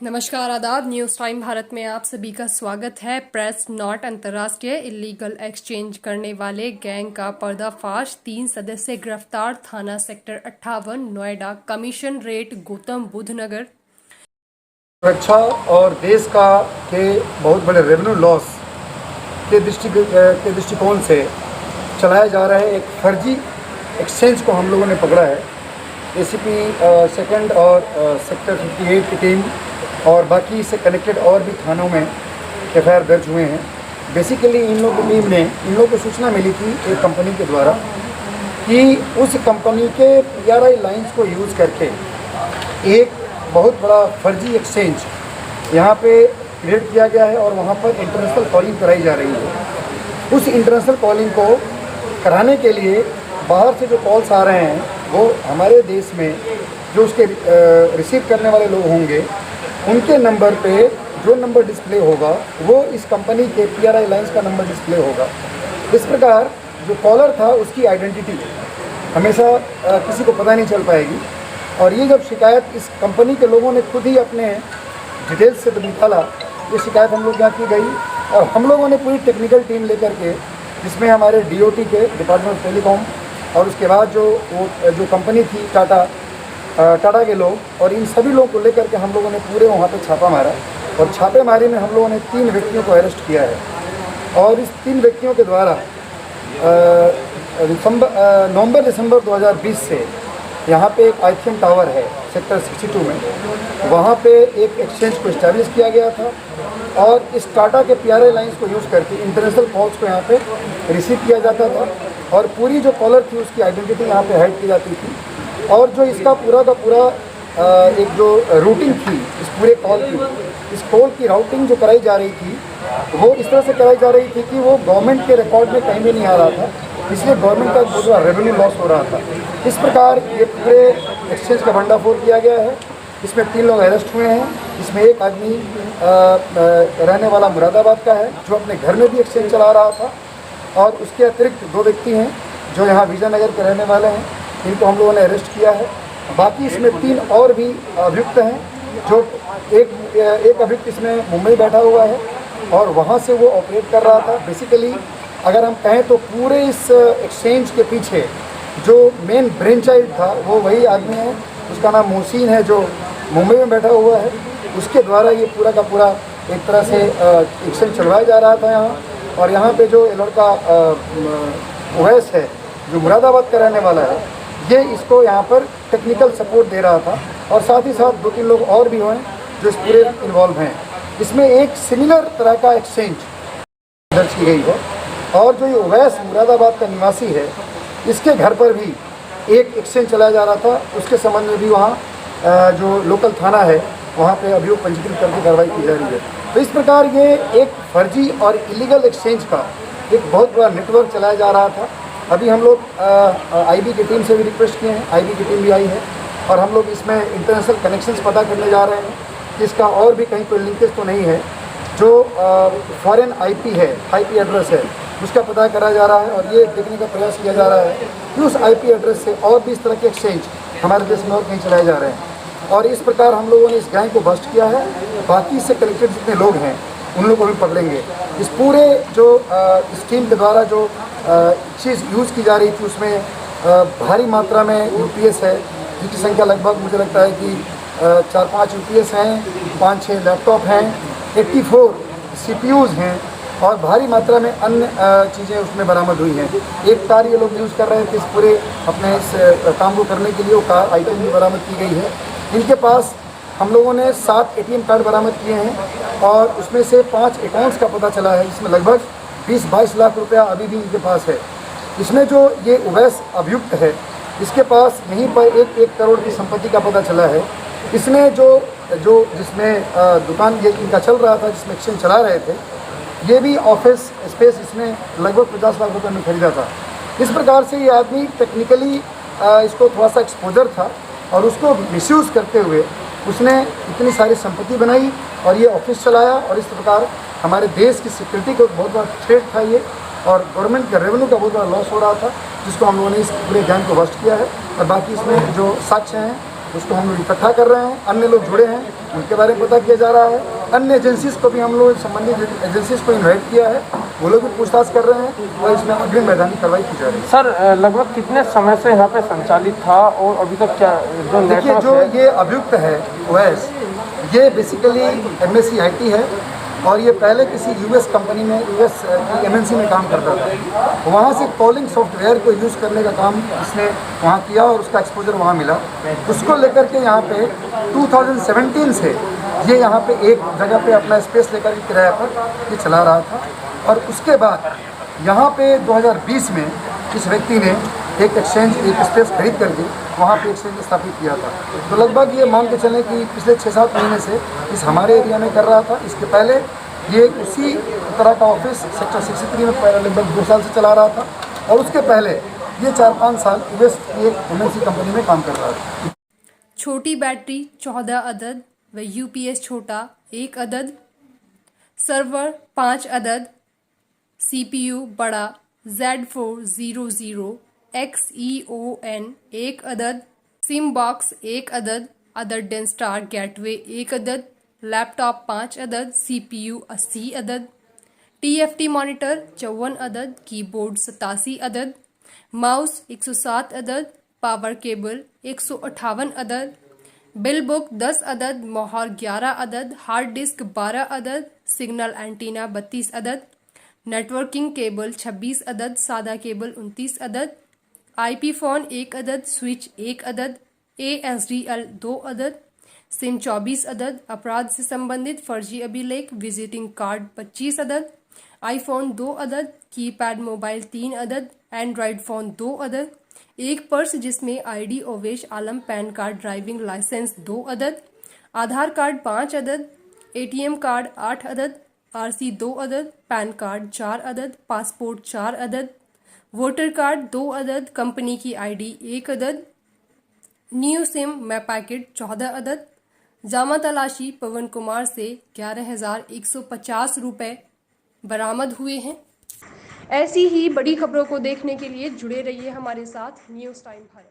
नमस्कार, आदाब। News time Bharat में आप सभी का स्वागत है। प्रेस नोट: अंतर्राष्ट्रीय इलीगल एक्सचेंज करने वाले गैंग का पर्दाफाश, 3 सदस्य गिरफ्तार। थाना sector 58, Noida. Commissionerate Gautam Buddh Nagar. सुरक्षा और देश का के बहुत बड़े रेवेन्यू लॉस के दृष्टिकोण से चलाया जा रहा है एक फर्जी एक्सचेंज को हम लोगों ने पकड़ा है। एसीपी सेकंड और सेक्टर 58 की टीम और बाकी इससे कनेक्टेड और भी थानों में एफआईआर दर्ज हुए हैं। बेसिकली इन लोगों की टीम ने इन लोगों को सूचना मिली थी एक कंपनी के द्वारा कि उस कंपनी के पीआरआई लाइंस को यूज़ करके एक बहुत बड़ा फर्जी एक्सचेंज यहाँ पे क्रिएट किया गया है और वहाँ पर इंटरनेशनल कॉलिंग कराई जा रही है। उस इंटरनेशनल कॉलिंग को कराने के लिए बाहर से जो कॉल्स आ रहे हैं वो हमारे देश में जो उसके रिसीव करने वाले लोग होंगे उनके नंबर पे जो नंबर डिस्प्ले होगा वो इस कंपनी के पीआरआई लाइंस का नंबर डिस्प्ले होगा। इस प्रकार जो कॉलर था उसकी आइडेंटिटी हमेशा किसी को पता नहीं चल पाएगी। और ये जब शिकायत इस कंपनी के लोगों ने खुद ही अपने डिटेल्स से निकाला, ये शिकायत हम लोग यहाँ की गई और हम लोगों ने पूरी टेक्निकल टीम लेकर के, जिसमें हमारे डीओटी के डिपार्टमेंट ऑफ टेलीकॉम और उसके बाद जो कंपनी थी टाटा के लोग और इन सभी लोगों को लेकर के हम लोगों ने पूरे वहाँ पे छापा मारा और छापेमारी में हम लोगों ने 3 व्यक्तियों को अरेस्ट किया है। और इस 3 व्यक्तियों के द्वारा नवंबर दिसंबर 2020 से यहाँ पे एक आईथियम टावर है सेक्टर 62 में, वहाँ पे एक एक्सचेंज को इस्टेब्लिश किया गया था और इस टाटा के पीआरआई लाइंस को यूज़ करके इंटरनेशनल कॉल्स को यहाँ पे रिसीव किया जाता था और पूरी जो कॉलर थी उसकी आइडेंटिटी यहाँ पे हाइड की जाती थी। और जो इसका पूरा का पूरा एक जो रूटिंग थी इस पूरे कॉल की, इस कॉल की राउटिंग जो कराई जा रही थी वो इस तरह से कराई जा रही थी कि वो गवर्नमेंट के रिकॉर्ड में कहीं भी नहीं आ रहा था, इसलिए गवर्नमेंट का बहुत बड़ा रेवेन्यू लॉस हो रहा था। इस प्रकार ये पूरे एक्सचेंज का भंडाफोड़ किया गया है। इसमें 3 लोग अरेस्ट हुए हैं। इसमें एक आदमी रहने वाला मुरादाबाद का है जो अपने घर में भी एक्सचेंज चला रहा था और उसके अतिरिक्त 2 व्यक्ति हैं जो यहाँ विजयनगर के रहने वाले हैं, इनको हम लोगों ने अरेस्ट किया है। बाकी इसमें 3 और भी अभियुक्त हैं जो एक अभियुक्त इसमें मुंबई बैठा हुआ है और वहाँ से वो ऑपरेट कर रहा था। बेसिकली अगर हम कहें तो पूरे इस एक्सचेंज के पीछे जो मेन ब्रेन चाइल्ड था वो वही आदमी है, उसका नाम मोहसिन है जो मुंबई में बैठा हुआ है। उसके द्वारा ये पूरा का पूरा एक तरह से एक्सचेंज चलवाया जा रहा था यहाँ। और यहाँ पे जो लड़का उवैस है जो मुरादाबाद का रहने वाला है, ये इसको यहाँ पर टेक्निकल सपोर्ट दे रहा था और साथ ही साथ 2-3 लोग और भी हुए जो इस पूरे इन्वॉल्व हैं। इसमें एक सिमिलर तरह का एक्सचेंज दर्ज की गई है और जो ये उवैस मुरादाबाद का निवासी है इसके घर पर भी एक एक्सचेंज चलाया जा रहा था। उसके संबंध में भी वहाँ जो लोकल थाना है वहाँ पे अभियोग पंजीकृत करके कार्रवाई की जा रही है। तो इस प्रकार ये एक फर्जी और इलीगल एक्सचेंज का एक बहुत बड़ा नेटवर्क चलाया जा रहा था। अभी हम लोग आईबी की टीम से भी रिक्वेस्ट किए हैं, आईबी की टीम भी आई है और हम लोग इसमें इंटरनेशनल कनेक्शंस पता करने जा रहे हैं कि इसका और भी कहीं कोई लिंकेज तो नहीं है। जो फॉरेन आईपी एड्रेस है उसका पता करा जा रहा है और ये देखने का प्रयास किया जा रहा है कि उस आईपी एड्रेस से और भी इस तरह के एक्सचेंज हमारे देश में और कहीं चलाए जा रहे हैं। और इस प्रकार हम लोगों ने इस गैंग को बस्ट किया है। बाकी इससे कनेक्टेड जितने लोग हैं उन लोगों को भी पकड़ेंगे। इस पूरे जो इस टीम के द्वारा जो चीज़ यूज़ की जा रही थी उसमें भारी मात्रा में यूपीएस है जिसकी संख्या लगभग मुझे लगता है कि 4-5 यूपीएस हैं, 5-6 लैपटॉप हैं, 84 सीपीयूज़ हैं और भारी मात्रा में अन्य चीज़ें उसमें बरामद हुई हैं। एक कार ये लोग यूज़ कर रहे थे इस पूरे अपने इस काम को करने के लिए, वो कार आइटम भी बरामद की गई है। इनके पास हम लोगों ने 7 एटीएम कार्ड बरामद किए हैं और उसमें से 5 अकाउंट्स का पता चला है जिसमें लगभग 20-22 लाख रुपया अभी भी इनके पास है। इसमें जो ये उवैस अभियुक्त है इसके पास यहीं पर 1 करोड़ की संपत्ति का पता चला है। इसने जिसमें दुकान ये इनका चल रहा था, जिसमें एक्सचेंज चला रहे थे, ये भी ऑफिस स्पेस इसने लगभग 50 लाख रुपये में खरीदा था। इस प्रकार से ये आदमी टेक्निकली इसको थोड़ा सा एक्सपोजर था और उसको मिसयूज़ करते हुए उसने इतनी सारी संपत्ति बनाई और ये ऑफिस चलाया और इस प्रकार हमारे देश की सिक्योरिटी को बहुत बड़ा थ्रेट था ये और गवर्नमेंट के रेवेन्यू का बहुत बड़ा लॉस हो रहा था, जिसको हम लोगों ने इस पूरे गैंग को बस्ट किया है। और बाकी इसमें जो साक्ष्य हैं उसको हम लोग इकट्ठा कर रहे हैं। अन्य लोग जुड़े हैं, उनके बारे में पता किया जा रहा है। अन्य एजेंसीज को भी हम लोग संबंधित एजेंसीज को इन्वाइट किया है, वो लोग भी पूछताछ कर रहे हैं और इसमें अग्रिम वैधानिक कार्रवाई की जा रही है। सर, लगभग कितने समय से यहाँ पे संचालित था और अभी तक क्या जो देखिए, जो ये अभियुक्त है ओएस, ये बेसिकली MSc IT है और ये पहले किसी यूएस कंपनी में, यूएस MNC में काम करता था। वहाँ से कॉलिंग सॉफ्टवेयर को यूज़ करने का काम इसने वहाँ किया और उसका एक्सपोजर वहाँ मिला। उसको लेकर के यहाँ पे 2017 से ये यहाँ पे एक जगह पे अपना स्पेस लेकर के किराए पर ये चला रहा था और उसके बाद यहाँ पे 2020 में इस व्यक्ति ने एक एक्सचेंज, एक स्पेस खरीद करके वहाँ पे एक्सचेंज स्थापित किया था। तो लगभग ये मान के चलें कि पिछले 6-7 महीने से इस हमारे एरिया में कर रहा था। इसके पहले ये उसी तरह का ऑफिस सेक्टर 63 में लगभग 2 साल से चला रहा था और उसके पहले ये 4-5 साल यूएस की एक MNC कंपनी में काम कर रहा था। छोटी बैटरी 14 अदद व UPS छोटा 1 अदद, सर्वर 5 अदद, CPU बड़ा Z400 XEON 1 अदद, सिम बॉक्स 1 अदद, अदर डेनस्टार गेटवे 1 अदद, लैपटॉप 5 अदद, CPU 80 अदद, TFT मॉनिटर 54 अदद, कीबोर्ड 87 अदद, माउस 107 अदद, पावर केबल 158 अदद, बिल बुक 10 अदद, मोहर 11 अदद, हार्ड डिस्क 12 अदद, सिग्नल एंटीना 32 अदद, नेटवर्किंग केबल 26 अदद, सादा केबल 29 अदद, IP फ़ोन 1 अदद, स्विच 1 अदद, ASDL 2 अदद, सिम 24 अदद, अपराध से संबंधित फर्जी अभिलेख, विजिटिंग कार्ड 25 अदद, iPhone 2 अदद, कीपैड मोबाइल 3 अदद, एंड्रॉयड फ़ोन 2 अदद, एक पर्स जिसमें ID ओवेश आलम, पैन कार्ड, ड्राइविंग लाइसेंस 2 अदद, आधार कार्ड 5 अदद, ATM कार्ड 8 अदद, RC 2 अदद, पैन कार्ड 4 अदद, पासपोर्ट 4 अदद, वोटर कार्ड 2 अदद, कंपनी की ID 1 अदद, न्यू सिम मैप पैकेट 14 अदद। जामा तलाशी पवन कुमार से 11,150 रुपये बरामद हुए हैं। ऐसी ही बड़ी खबरों को देखने के लिए जुड़े रहिए हमारे साथ न्यूज़ टाइम भारत।